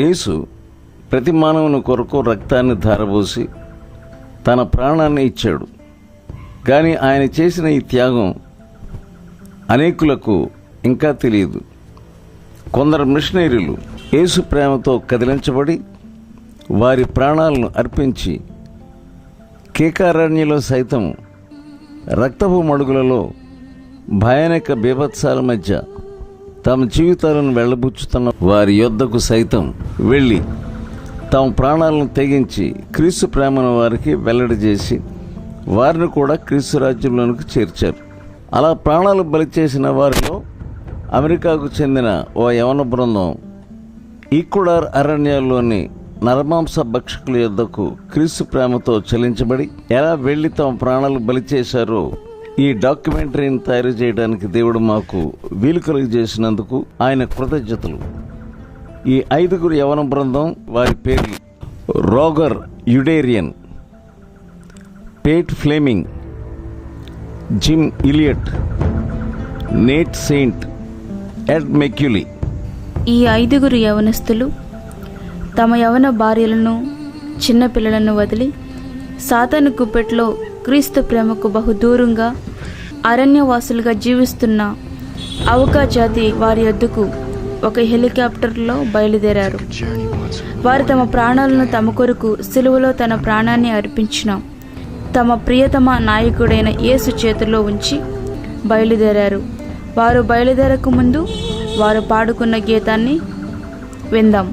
యేసు ప్రతి మానవుని కొరకు రక్తాన్ని ధారపోసి తన ప్రాణాన్ని ఇచ్చాడు. కానీ ఆయన చేసిన ఈ త్యాగం అనేకులకు ఇంకా తెలియదు. కొందరు మిషనరీలు యేసు ప్రేమతో కదిలించబడి వారి ప్రాణాలను అర్పించి కేకారణ్యలో సైతం రక్తపు మడుగులలో భయానక బీభత్సాల మధ్య తమ జీవితాలను వెళ్ళబుచ్చుతున్న వారి యొద్దకు సైతం వెళ్ళి తమ ప్రాణాలను తెగించి క్రీస్తు ప్రేమను వారికి వెల్లడి చేసి వారిని కూడా క్రీస్తు రాజ్యంలోనికి చేర్చారు. అలా ప్రాణాలు బలి చేసిన వారిలో అమెరికాకు చెందిన ఓ యవన బృందం ఈక్వడార్ అరణ్యాల్లోని నరమాంస భక్షకుల యొద్దకు క్రీస్తు ప్రేమతో చలించబడి ఎలా వెళ్ళి తమ ప్రాణాలు బలి చేశారో ఈ డాక్యుమెంటరీని తయారు చేయడానికి దేవుడు మాకు వీలు కలిగజేసినందుకు ఆయన కృతజ్ఞతలు. ఈ 5 యవన బృందం వారి పేర్లు: రోగర్ యుడేరియన్, పేట్ ఫ్లేమింగ్, జిమ్ ఇలియట్, నేట్ సెయింట్, ఎడ్ మెక్యులీ. ఈ 5 యవనస్తులు తమ యవన భార్యలను చిన్నపిల్లలను వదిలి సాతాను గుప్పెట్లో క్రీస్తు ప్రేమకు బహుదూరంగా అరణ్యవాసులుగా జీవిస్తున్న అవకా జాతి వారి యొద్దకు ఒక హెలికాప్టర్లో బయలుదేరారు. వారు తమ ప్రాణాలను తమ కొరకు సిలువలో తన ప్రాణాన్ని అర్పించిన తమ ప్రియతమ నాయకుడైన యేసు చేతిలో ఉంచి బయలుదేరారు. వారు బయలుదేరక ముందు వారు పాడుకున్న గీతాన్ని విందాం.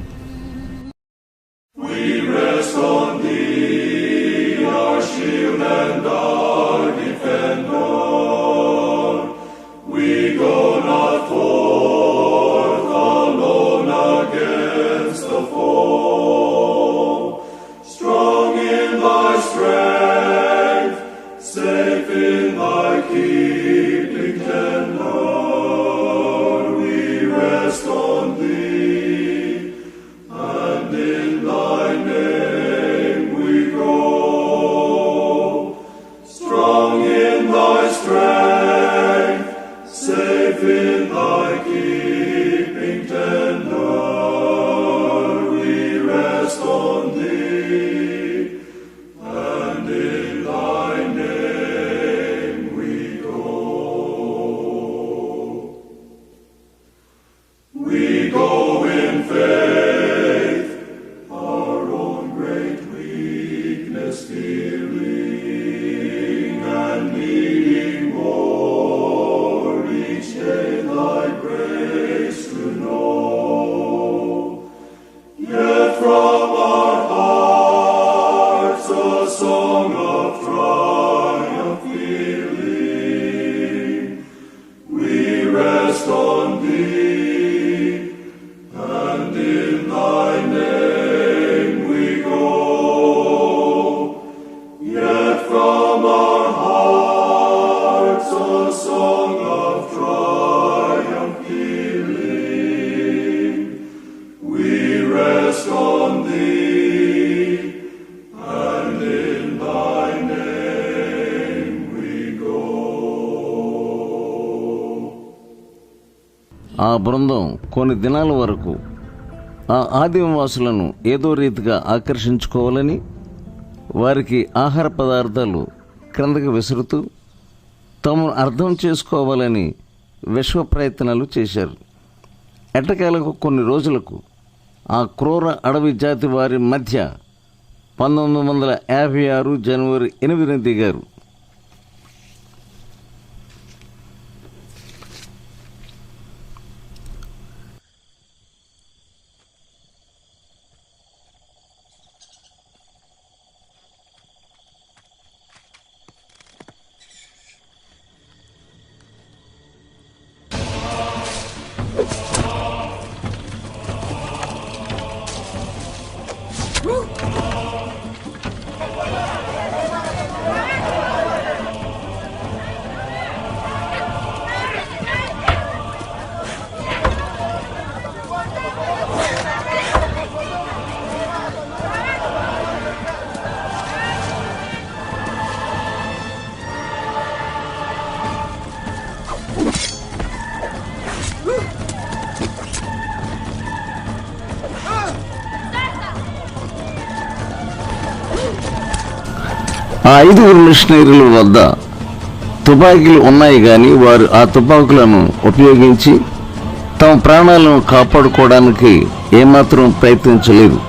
ఆ బృందం కొన్ని దినాల వరకు ఆ ఆదివాసులను ఏదో రీతిగా ఆకర్షించుకోవాలని వారికి ఆహార పదార్థాలు క్రిందకి విసురుతూ తమను అర్థం చేసుకోవాలని విశ్వ ప్రయత్నాలు చేశారు. ఎట్టకేలకు కొన్ని రోజులకు ఆ క్రూర అడవి జాతి వారి మధ్య 1956 జనవరి 8న దిగారు. ఆ 5 మిషనరీల వద్ద తుపాకీలు ఉన్నాయి, కానీ వారు ఆ తుపాకులను ఉపయోగించి తమ ప్రాణాలను కాపాడుకోవడానికి ఏమాత్రం ప్రయత్నించలేదు.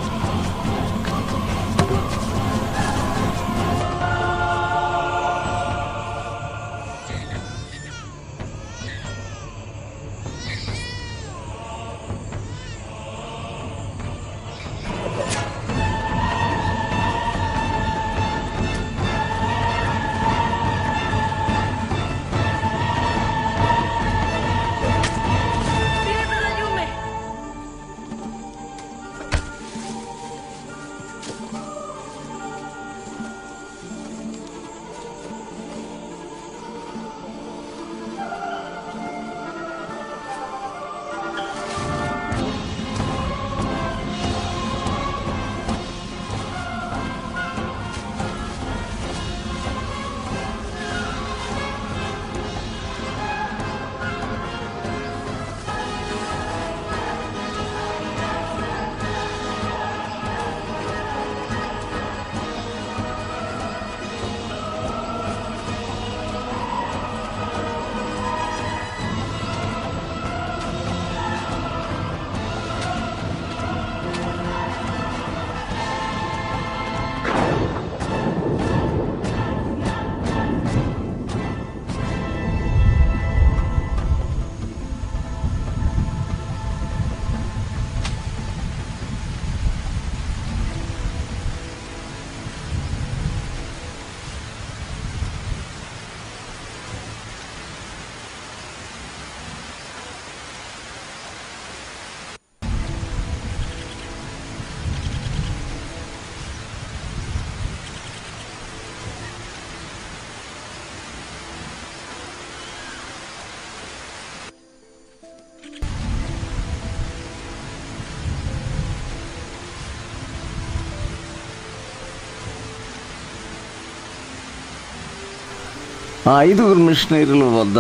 ఆ 5 మిషనరీల వద్ద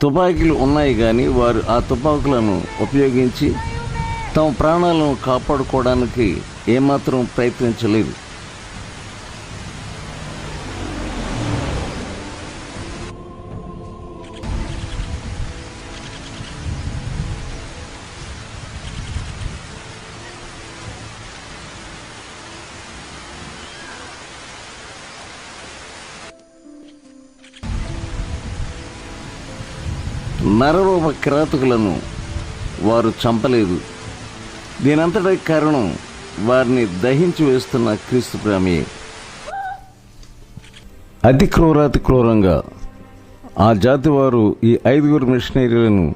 తుపాకీలు ఉన్నాయి, కానీ వారు ఆ తుపాకులను ఉపయోగించి తమ ప్రాణాలను కాపాడుకోవడానికి ఏమాత్రం ప్రయత్నించలేదు. నరరూప కిరాతకులను వారు చంపలేదు. దీనంతటి కారణం వారిని దహించి వేస్తున్న క్రీస్తు ప్రేమే. అతి క్రూరంగా ఆ జాతి వారు ఈ 5 మిషనరీలను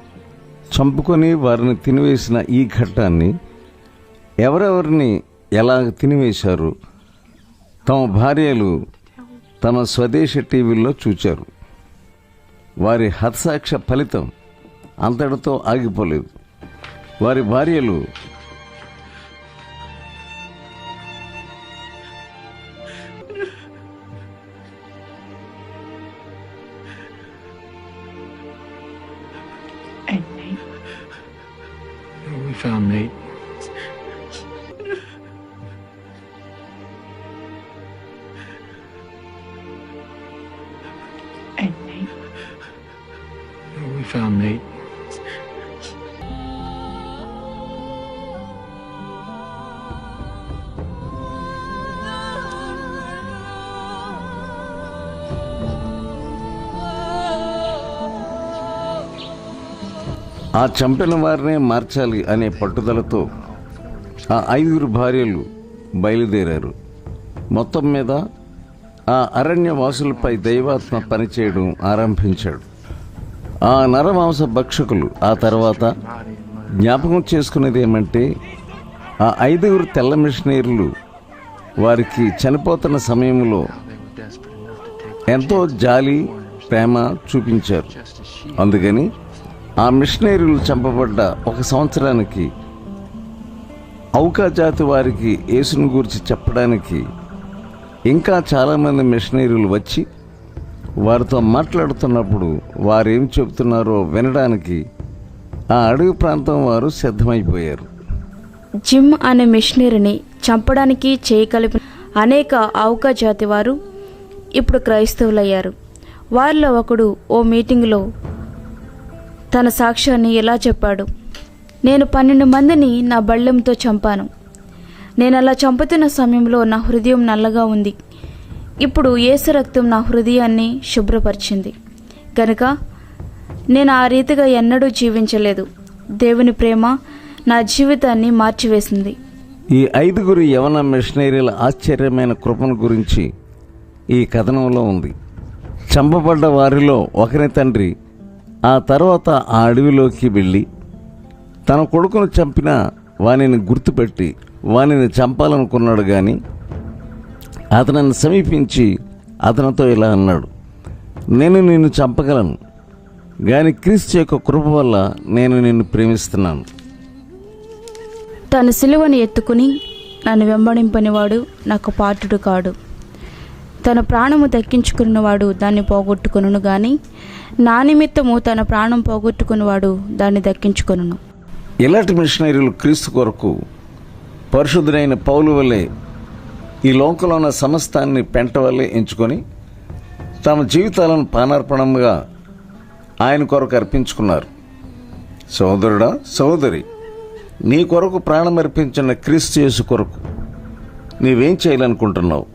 చంపుకొని వారిని తినివేసిన ఈ ఘట్టాన్ని ఎవరెవరిని ఎలా తినివేశారు తమ భార్యలు తమ స్వదేశ టీవీల్లో చూచారు. వారి హతసాక్ష్య ఫలితం అంతటితో ఆగిపోలేదు. వారి భార్యలు We found Nate. And Nate. We found Nate. ఆ చంపిన వారినే మార్చాలి అనే పట్టుదలతో ఆ 5 భార్యలు బయలుదేరారు. మొత్తం మీద ఆ అరణ్యవాసులపై దైవాత్మ పనిచేయడం ఆరంభించాడు. ఆ నరమాంస భక్షకులు ఆ తర్వాత జ్ఞాపకం చేసుకునేది ఏమంటే, ఆ 5 తెల్ల మిషనరీలు వారికి చనిపోతున్న సమయంలో ఎంతో జాలి ప్రేమ చూపించారు. అందుకని ఆ మిషనరీలు చంపబడ్డ 1 సంవత్సరానికి ఔకా జాతి వారికి యేసుని గురించి చెప్పడానికి ఇంకా చాలామంది మిషనరీలు వచ్చి వారితో మాట్లాడుతున్నప్పుడు వారేం చెబుతున్నారో వినడానికి ఆ అడవి ప్రాంతం వారు సిద్ధమైపోయారు. జిమ్ అనే మిషనరీని చంపడానికి చేయగలిపిన అనేక ఔకా జాతి వారు ఇప్పుడు క్రైస్తవులయ్యారు. వారిలో ఒకడు ఓ మీటింగులో తన సాక్ష్యాన్ని ఇలా చెప్పాడు: నేను 12 మందిని నా బళ్ళెంతో చంపాను. నేను అలా చంపుతున్న సమయంలో నా హృదయం నల్లగా ఉంది. ఇప్పుడు యేసు రక్తం నా హృదయాన్ని శుభ్రపరిచింది కనుక నేను ఆ రీతిగా ఎన్నడూ జీవించలేదు. దేవుని ప్రేమ నా జీవితాన్ని మార్చివేసింది. ఈ 5 యవన మిషనరీల ఆశ్చర్యమైన కృపను గురించి ఈ కథనంలో ఉంది. చంపబడ్డ వారిలో ఒకరి తండ్రి ఆ తర్వాత ఆ అడవిలోకి వెళ్ళి తన కొడుకును చంపిన వానిని గుర్తుపెట్టి వానిని చంపాలనుకున్నాడు. కానీ అతనిని సమీపించి అతనితో ఇలా అన్నాడు: నేను నిన్ను చంపగలను, కానీ క్రీస్తు యొక్క కృప వల్ల నేను నిన్ను ప్రేమిస్తున్నాను. తన సిలువను ఎత్తుకుని నన్ను వెంబడింపనివాడు నాకు పాత్రుడు కాడు. తన ప్రాణము దక్కించుకున్నవాడు దాన్ని పోగొట్టుకొనును, కానీ నా నిమిత్తము తన ప్రాణం పోగొట్టుకున్నవాడు దాన్ని దక్కించుకొనును. ఇలాంటి మిషనరీలు క్రీస్తు కొరకు పరిశుద్ధుడైన పౌలు వలె ఈ లోకంలో ఉన్న సమస్తాన్ని పెంట వల్లే ఎంచుకొని తమ జీవితాలను పానార్పణంగా ఆయన కొరకు అర్పించుకున్నారు. సోదరుడా, సోదరి, నీ కొరకు ప్రాణం అర్పించిన క్రీస్తు యేసు కొరకు నీవేం చేయాలనుకుంటున్నావు?